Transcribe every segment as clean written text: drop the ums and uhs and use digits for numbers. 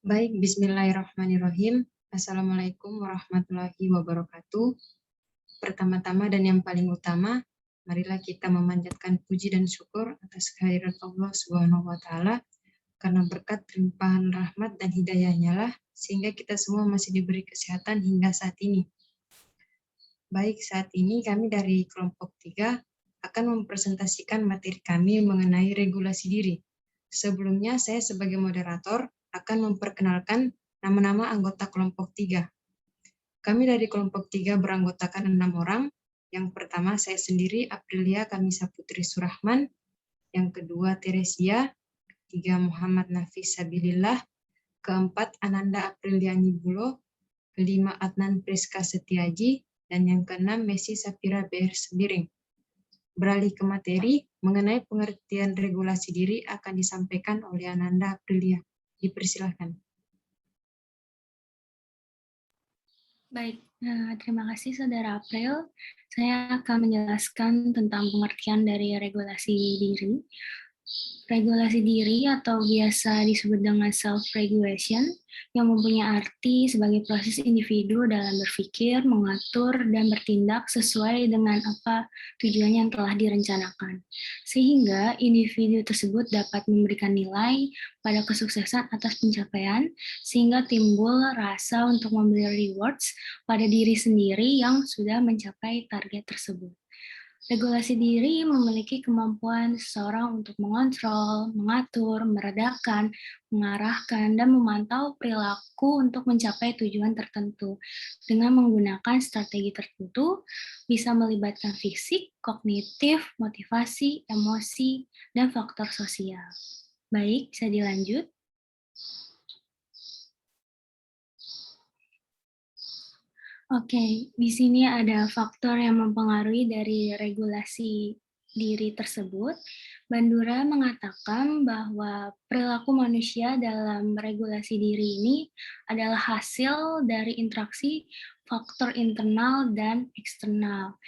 Baik, bismillahirrahmanirrahim. Assalamualaikum warahmatullahi wabarakatuh. Pertama-tama dan yang paling utama, marilah kita memanjatkan puji dan syukur atas kehadiran Allah Subhanahu wa Ta'ala, karena berkat limpahan rahmat dan hidayahnya lah, sehingga kita semua masih diberi kesehatan hingga saat ini. Baik, saat ini kami dari kelompok 3 akan mempresentasikan materi kami mengenai regulasi diri. Sebelumnya, saya sebagai moderator akan memperkenalkan nama-nama anggota kelompok 3. Kami dari kelompok 3 beranggotakan 6 orang. Yang pertama, saya sendiri, Aprilia Kamisa Putri Surahman. Yang kedua, Teresia. Ketiga, Muhammad Nafis Sabilillah. Keempat, Ananda Apriliani Bulo. Kelima, Adnan Priska Setiaji. Dan yang keenam, Messi Safira BR Sembiring. Beralih ke materi, mengenai pengertian regulasi diri akan disampaikan oleh Ananda Aprilia. Dipersilahkan. Baik, terima kasih Saudara April. Saya akan menjelaskan tentang pengertian dari regulasi diri. Regulasi diri atau biasa disebut dengan self-regulation yang mempunyai arti sebagai proses individu dalam berpikir, mengatur, dan bertindak sesuai dengan apa tujuan yang telah direncanakan. Sehingga individu tersebut dapat memberikan nilai pada kesuksesan atas pencapaian, sehingga timbul rasa untuk memberi rewards pada diri sendiri yang sudah mencapai target tersebut. Regulasi diri memiliki kemampuan seseorang untuk mengontrol, mengatur, meredakan, mengarahkan, dan memantau perilaku untuk mencapai tujuan tertentu. Dengan menggunakan strategi tertentu, bisa melibatkan fisik, kognitif, motivasi, emosi, dan faktor sosial. Baik, bisa dilanjut. Oke, di sini ada faktor yang mempengaruhi dari regulasi diri tersebut. Bandura mengatakan bahwa perilaku manusia dalam regulasi diri ini adalah hasil dari interaksi faktor internal dan eksternal.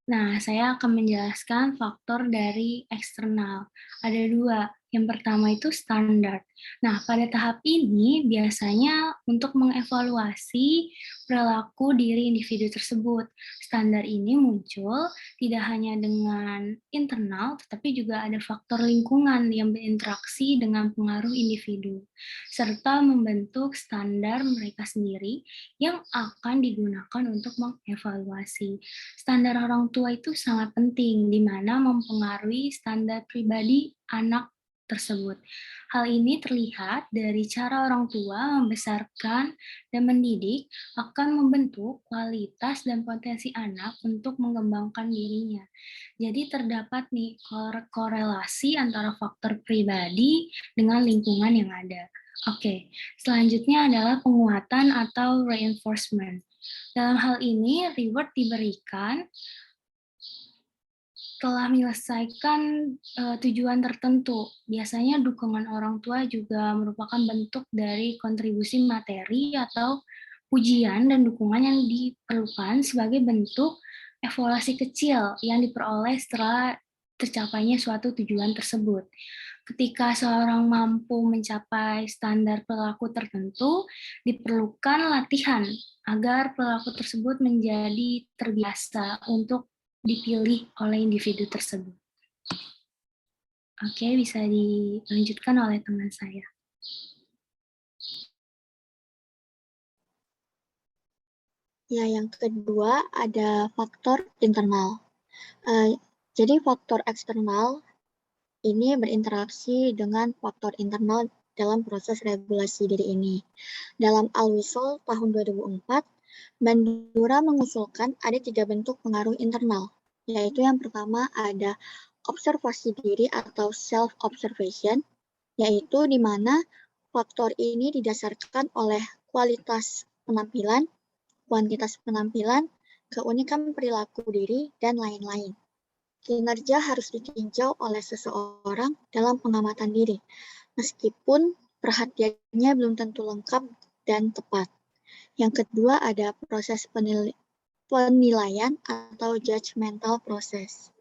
Nah, saya akan menjelaskan faktor dari eksternal. Ada dua. Yang pertama itu standar. Nah, pada tahap ini biasanya untuk mengevaluasi perilaku diri individu tersebut. Standar ini muncul tidak hanya dengan internal, tetapi juga ada faktor lingkungan yang berinteraksi dengan pengaruh individu, serta membentuk standar mereka sendiri yang akan digunakan untuk mengevaluasi. Standar orang tua itu sangat penting, di mana mempengaruhi standar pribadi anak tersebut. Hal ini terlihat dari cara orang tua membesarkan dan mendidik akan membentuk kualitas dan potensi anak untuk mengembangkan dirinya. Jadi terdapat nih korelasi antara faktor pribadi dengan lingkungan yang ada. Oke, selanjutnya adalah penguatan atau reinforcement. Dalam hal ini, reward diberikan telah menyelesaikan tujuan tertentu. Biasanya dukungan orang tua juga merupakan bentuk dari kontribusi materi atau pujian dan dukungan yang diperlukan sebagai bentuk evaluasi kecil yang diperoleh setelah tercapainya suatu tujuan tersebut. Ketika seorang mampu mencapai standar perilaku tertentu, diperlukan latihan agar perilaku tersebut menjadi terbiasa untuk dipilih oleh individu tersebut. Oke, bisa dilanjutkan oleh teman saya. Ya, yang kedua ada faktor internal. Jadi faktor eksternal ini berinteraksi dengan faktor internal dalam proses regulasi diri ini. Dalam Al-Wisol tahun 2004, Bandura mengusulkan ada 3 bentuk pengaruh internal, yaitu yang pertama ada observasi diri atau self-observation, yaitu di mana faktor ini didasarkan oleh kualitas penampilan, kuantitas penampilan, keunikan perilaku diri, dan lain-lain. Kinerja harus ditinjau oleh seseorang dalam pengamatan diri, meskipun perhatiannya belum tentu lengkap dan tepat. Yang kedua ada proses penilaian atau judgmental process.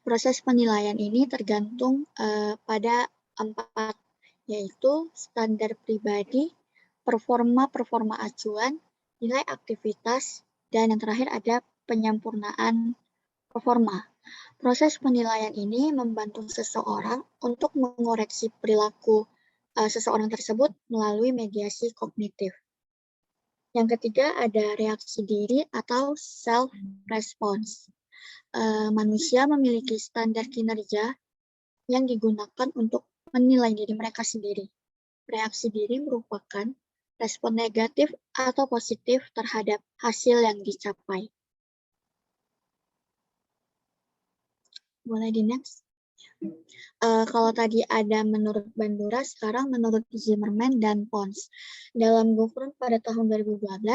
Proses penilaian ini tergantung pada 4, yaitu standar pribadi, performa acuan, nilai aktivitas, dan yang terakhir ada penyempurnaan performa. Proses penilaian ini membantu seseorang untuk mengoreksi perilaku seseorang tersebut melalui mediasi kognitif. Yang ketiga ada reaksi diri atau self-response. Manusia memiliki standar kinerja yang digunakan untuk menilai diri mereka sendiri. Reaksi diri merupakan respon negatif atau positif terhadap hasil yang dicapai. Boleh di next? Kalau tadi ada menurut Bandura, sekarang menurut Zimmerman dan Pons. Dalam Govern pada tahun 2012,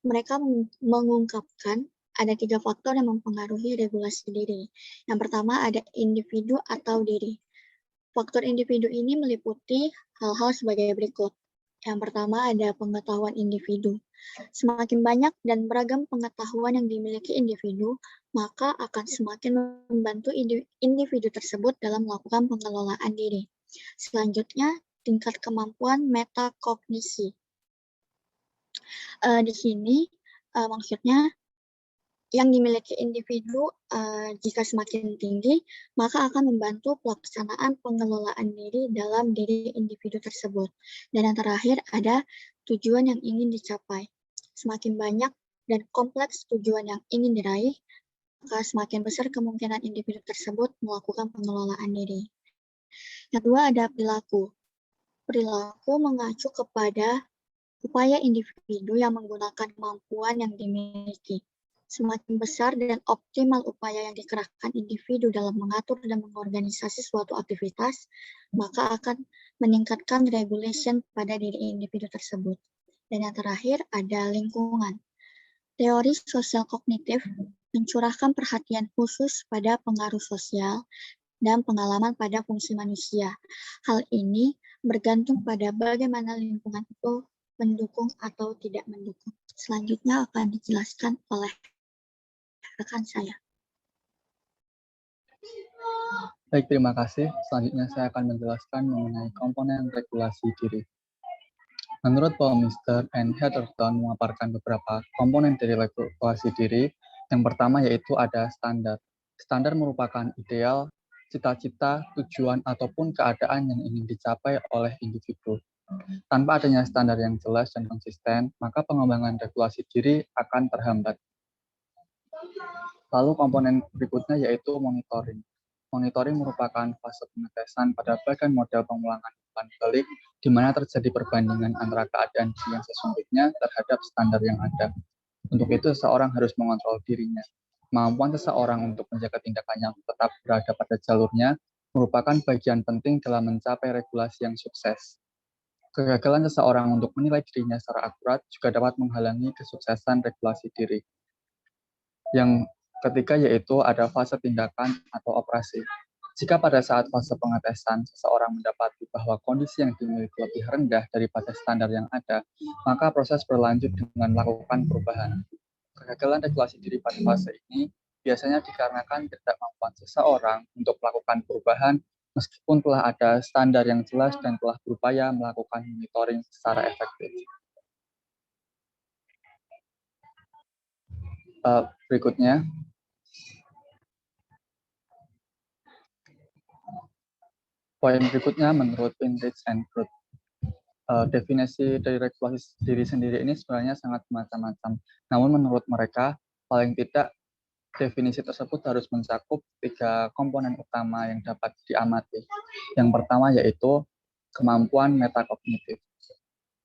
mereka mengungkapkan ada 3 faktor yang mempengaruhi regulasi diri. Yang pertama ada individu atau diri. Faktor individu ini meliputi hal-hal sebagai berikut. Yang pertama ada pengetahuan individu. Semakin banyak dan beragam pengetahuan yang dimiliki individu, maka akan semakin membantu individu tersebut dalam melakukan pengelolaan diri. Selanjutnya, tingkat kemampuan metakognisi. Di sini maksudnya yang dimiliki individu jika semakin tinggi, maka akan membantu pelaksanaan pengelolaan diri dalam diri individu tersebut. Dan yang terakhir ada tujuan yang ingin dicapai. Semakin banyak dan kompleks tujuan yang ingin diraih, maka semakin besar kemungkinan individu tersebut melakukan pengelolaan diri. Yang kedua ada perilaku. Perilaku mengacu kepada upaya individu yang menggunakan kemampuan yang dimiliki. Semakin besar dan optimal upaya yang dikerahkan individu dalam mengatur dan mengorganisasi suatu aktivitas, maka akan meningkatkan regulation pada diri individu tersebut. Dan yang terakhir ada lingkungan. Teori sosial kognitif mencurahkan perhatian khusus pada pengaruh sosial dan pengalaman pada fungsi manusia. Hal ini bergantung pada bagaimana lingkungan itu mendukung atau tidak mendukung. Selanjutnya akan dijelaskan oleh rekan saya. Baik, terima kasih. Selanjutnya saya akan menjelaskan mengenai komponen regulasi diri. Menurut Paul Mister and Heatherton memaparkan beberapa komponen dari regulasi diri. Yang pertama yaitu ada standar. Standar merupakan ideal, cita-cita, tujuan, ataupun keadaan yang ingin dicapai oleh individu. Tanpa adanya standar yang jelas dan konsisten, maka pengembangan regulasi diri akan terhambat. Lalu komponen berikutnya yaitu monitoring. Monitoring merupakan fase pengetesan pada bagian model pengulangan umpan balik, di mana terjadi perbandingan antara keadaan diri yang sesungguhnya terhadap standar yang ada. Untuk itu, seseorang harus mengontrol dirinya. Kemampuan seseorang untuk menjaga tindakannya tetap berada pada jalurnya merupakan bagian penting dalam mencapai regulasi yang sukses. Kegagalan seseorang untuk menilai dirinya secara akurat juga dapat menghalangi kesuksesan regulasi diri. Yang ketiga yaitu ada fase tindakan atau operasi. Jika pada saat fase pengetesan seseorang mendapati bahwa kondisi yang dimiliki lebih rendah daripada standar yang ada, maka proses berlanjut dengan melakukan perubahan. Kegagalan regulasi diri pada fase ini biasanya dikarenakan ketidakmampuan seseorang untuk melakukan perubahan meskipun telah ada standar yang jelas dan telah berupaya melakukan monitoring secara efektif. Berikutnya, poin berikutnya menurut Pinrich and Groot. Definisi dari regulasi diri sendiri ini sebenarnya sangat macam-macam. Namun menurut mereka, paling tidak definisi tersebut harus mencakup 3 komponen utama yang dapat diamati. Yang pertama yaitu kemampuan metakognitif.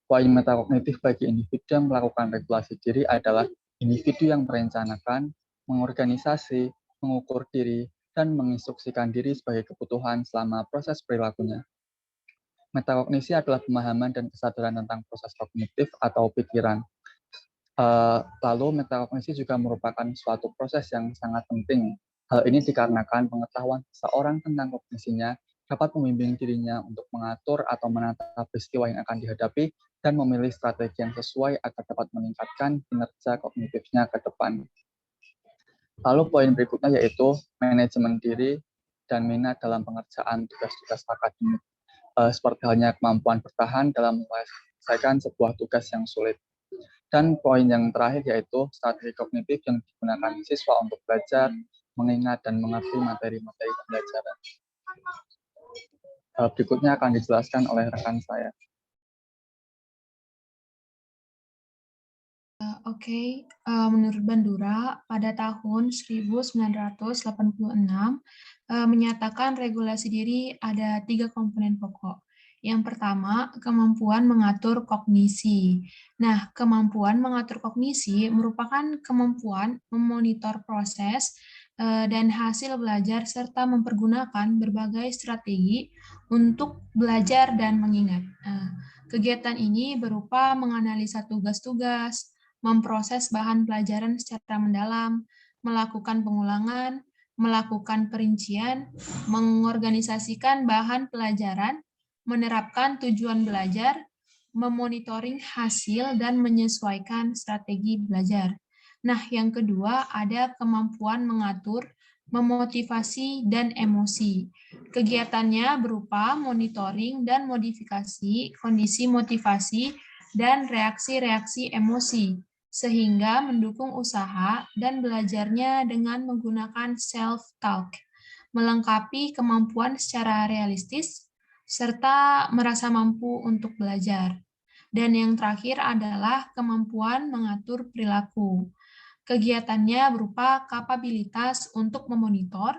Poin metakognitif bagi individu yang melakukan regulasi diri adalah individu yang merencanakan, mengorganisasi, mengukur diri, dan menginstruksikan diri sebagai kebutuhan selama proses perilakunya. Metakognisi adalah pemahaman dan kesadaran tentang proses kognitif atau pikiran. Lalu metakognisi juga merupakan suatu proses yang sangat penting. Hal ini dikarenakan pengetahuan seseorang tentang kognisinya dapat membimbing dirinya untuk mengatur atau menata peristiwa yang akan dihadapi dan memilih strategi yang sesuai agar dapat meningkatkan kinerja kognitifnya ke depan. Lalu poin berikutnya yaitu manajemen diri dan minat dalam pengerjaan tugas-tugas akademik. Seperti halnya kemampuan bertahan dalam menyelesaikan sebuah tugas yang sulit. Dan poin yang terakhir yaitu strategi kognitif yang digunakan siswa untuk belajar, mengingat, dan mengerti materi-materi pembelajaran. Berikutnya akan dijelaskan oleh rekan saya. Oke, menurut Bandura, pada tahun 1986 menyatakan regulasi diri ada 3 komponen pokok. Yang pertama, kemampuan mengatur kognisi. Nah, kemampuan mengatur kognisi merupakan kemampuan memonitor proses dan hasil belajar serta mempergunakan berbagai strategi untuk belajar dan mengingat. Kegiatan ini berupa menganalisa tugas-tugas, memproses bahan pelajaran secara mendalam, melakukan pengulangan, melakukan perincian, mengorganisasikan bahan pelajaran, menerapkan tujuan belajar, memonitoring hasil, dan menyesuaikan strategi belajar. Nah, yang kedua ada kemampuan mengatur, memotivasi, dan emosi. Kegiatannya berupa monitoring dan modifikasi kondisi motivasi dan reaksi-reaksi emosi, sehingga mendukung usaha dan belajarnya dengan menggunakan self-talk, melengkapi kemampuan secara realistis, serta merasa mampu untuk belajar. Dan yang terakhir adalah kemampuan mengatur perilaku. Kegiatannya berupa kapabilitas untuk memonitor,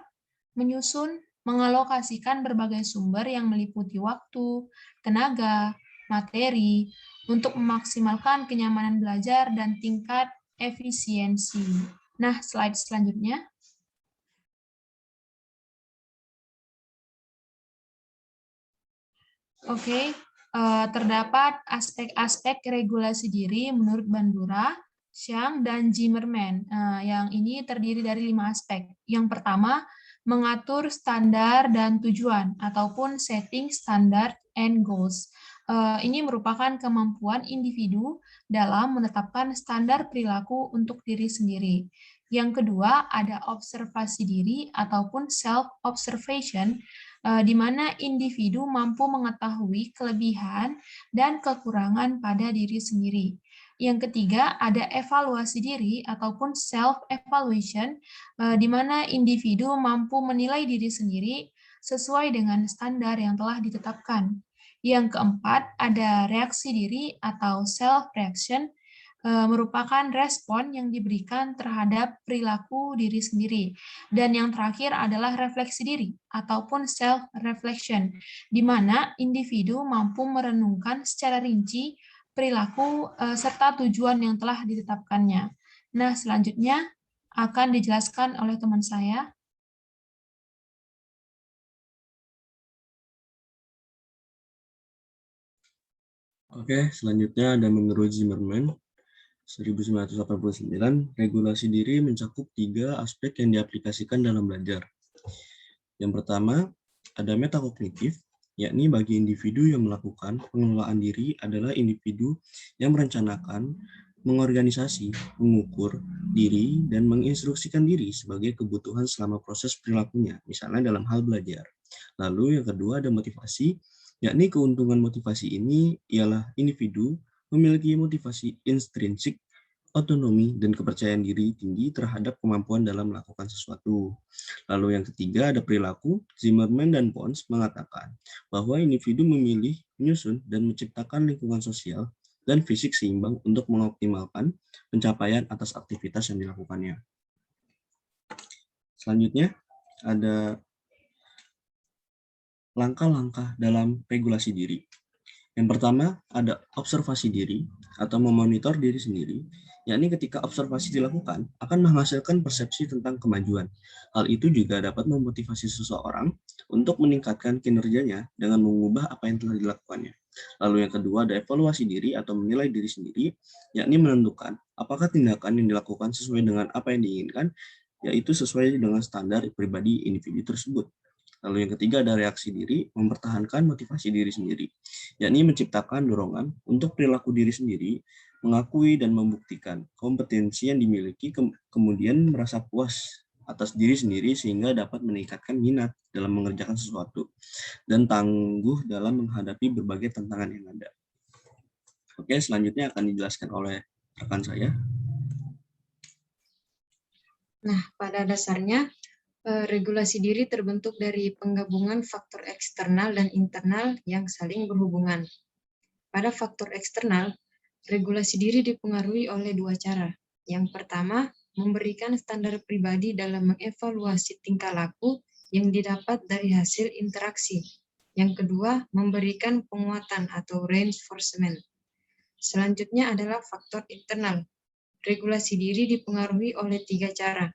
menyusun, mengalokasikan berbagai sumber yang meliputi waktu, tenaga, materi, untuk memaksimalkan kenyamanan belajar dan tingkat efisiensi. Nah, slide selanjutnya. Oke, terdapat aspek-aspek regulasi diri menurut Bandura, Xiang, dan Zimmerman. Yang ini terdiri dari 5 aspek. Yang pertama, mengatur standar dan tujuan, ataupun setting standard and goals. Ini merupakan kemampuan individu dalam menetapkan standar perilaku untuk diri sendiri. Yang kedua, ada observasi diri ataupun self-observation, di mana individu mampu mengetahui kelebihan dan kekurangan pada diri sendiri. Yang ketiga, ada evaluasi diri ataupun self-evaluation, di mana individu mampu menilai diri sendiri sesuai dengan standar yang telah ditetapkan. Yang keempat, ada reaksi diri atau self-reaction, merupakan respon yang diberikan terhadap perilaku diri sendiri. Dan yang terakhir adalah refleksi diri ataupun self-reflection, di mana individu mampu merenungkan secara rinci perilaku serta tujuan yang telah ditetapkannya. Nah, selanjutnya akan dijelaskan oleh teman saya. Oke, selanjutnya ada menurut Zimmerman, 1989, regulasi diri mencakup 3 aspek yang diaplikasikan dalam belajar. Yang pertama, ada metakognitif, yakni bagi individu yang melakukan pengelolaan diri adalah individu yang merencanakan, mengorganisasi, mengukur diri, dan menginstruksikan diri sebagai kebutuhan selama proses perilakunya, misalnya dalam hal belajar. Lalu yang kedua ada motivasi, yakni keuntungan motivasi ini ialah individu memiliki motivasi intrinsik, otonomi, dan kepercayaan diri tinggi terhadap kemampuan dalam melakukan sesuatu. Lalu yang ketiga ada perilaku. Zimmerman dan Pons mengatakan bahwa individu memilih, menyusun, dan menciptakan lingkungan sosial dan fisik seimbang untuk mengoptimalkan pencapaian atas aktivitas yang dilakukannya. Selanjutnya ada langkah-langkah dalam regulasi diri. Yang pertama, ada observasi diri atau memonitor diri sendiri, yakni ketika observasi dilakukan akan menghasilkan persepsi tentang kemajuan. Hal itu juga dapat memotivasi seseorang untuk meningkatkan kinerjanya dengan mengubah apa yang telah dilakukannya. Lalu yang kedua, ada evaluasi diri atau menilai diri sendiri, yakni menentukan apakah tindakan yang dilakukan sesuai dengan apa yang diinginkan, yaitu sesuai dengan standar pribadi individu tersebut. Lalu yang ketiga ada reaksi diri, mempertahankan motivasi diri sendiri, yakni menciptakan dorongan untuk perilaku diri sendiri, mengakui dan membuktikan kompetensi yang dimiliki, kemudian merasa puas atas diri sendiri sehingga dapat meningkatkan minat dalam mengerjakan sesuatu, dan tangguh dalam menghadapi berbagai tantangan yang ada. Oke, selanjutnya akan dijelaskan oleh rekan saya. Nah, pada dasarnya regulasi diri terbentuk dari penggabungan faktor eksternal dan internal yang saling berhubungan. Pada faktor eksternal, regulasi diri dipengaruhi oleh dua cara. Yang pertama, memberikan standar pribadi dalam mengevaluasi tingkah laku yang didapat dari hasil interaksi. Yang kedua, memberikan penguatan atau reinforcement. Selanjutnya adalah faktor internal. Regulasi diri dipengaruhi oleh tiga cara.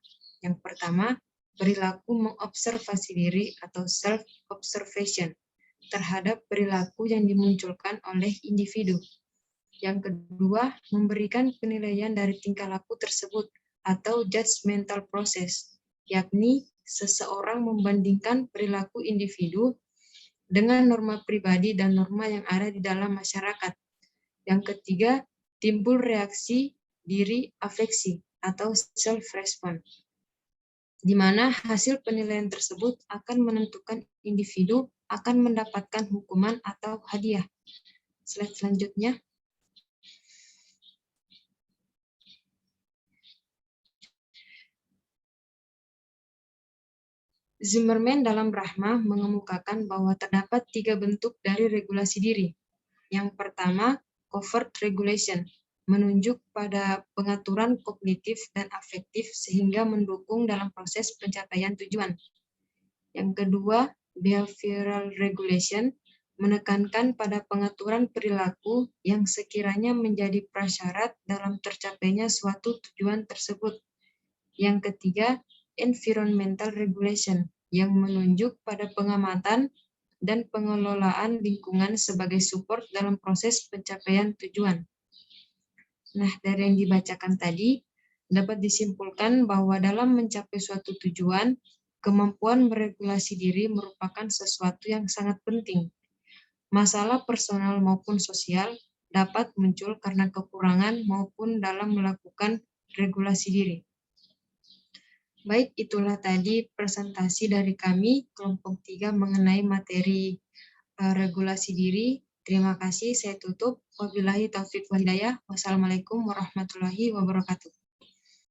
Yang pertama, perilaku mengobservasi diri atau self-observation terhadap perilaku yang dimunculkan oleh individu. Yang kedua, memberikan penilaian dari tingkah laku tersebut atau judgmental process, yakni seseorang membandingkan perilaku individu dengan norma pribadi dan norma yang ada di dalam masyarakat. Yang ketiga, timbul reaksi diri afeksi atau self-response, di mana hasil penilaian tersebut akan menentukan individu akan mendapatkan hukuman atau hadiah. Slide selanjutnya. Zimmerman dalam Brahma mengemukakan bahwa terdapat tiga bentuk dari regulasi diri. Yang pertama, covert regulation, menunjuk pada pengaturan kognitif dan afektif sehingga mendukung dalam proses pencapaian tujuan. Yang kedua, behavioral regulation, menekankan pada pengaturan perilaku yang sekiranya menjadi prasyarat dalam tercapainya suatu tujuan tersebut. Yang ketiga, environmental regulation, yang menunjuk pada pengamatan dan pengelolaan lingkungan sebagai support dalam proses pencapaian tujuan. Nah, dari yang dibacakan tadi, dapat disimpulkan bahwa dalam mencapai suatu tujuan, kemampuan meregulasi diri merupakan sesuatu yang sangat penting. Masalah personal maupun sosial dapat muncul karena kekurangan maupun dalam melakukan regulasi diri. Baik, itulah tadi presentasi dari kami, kelompok 3 mengenai materi regulasi diri. Terima kasih, saya tutup. Wabillahi taufiq wal hidayah. Wassalamualaikum warahmatullahi wabarakatuh.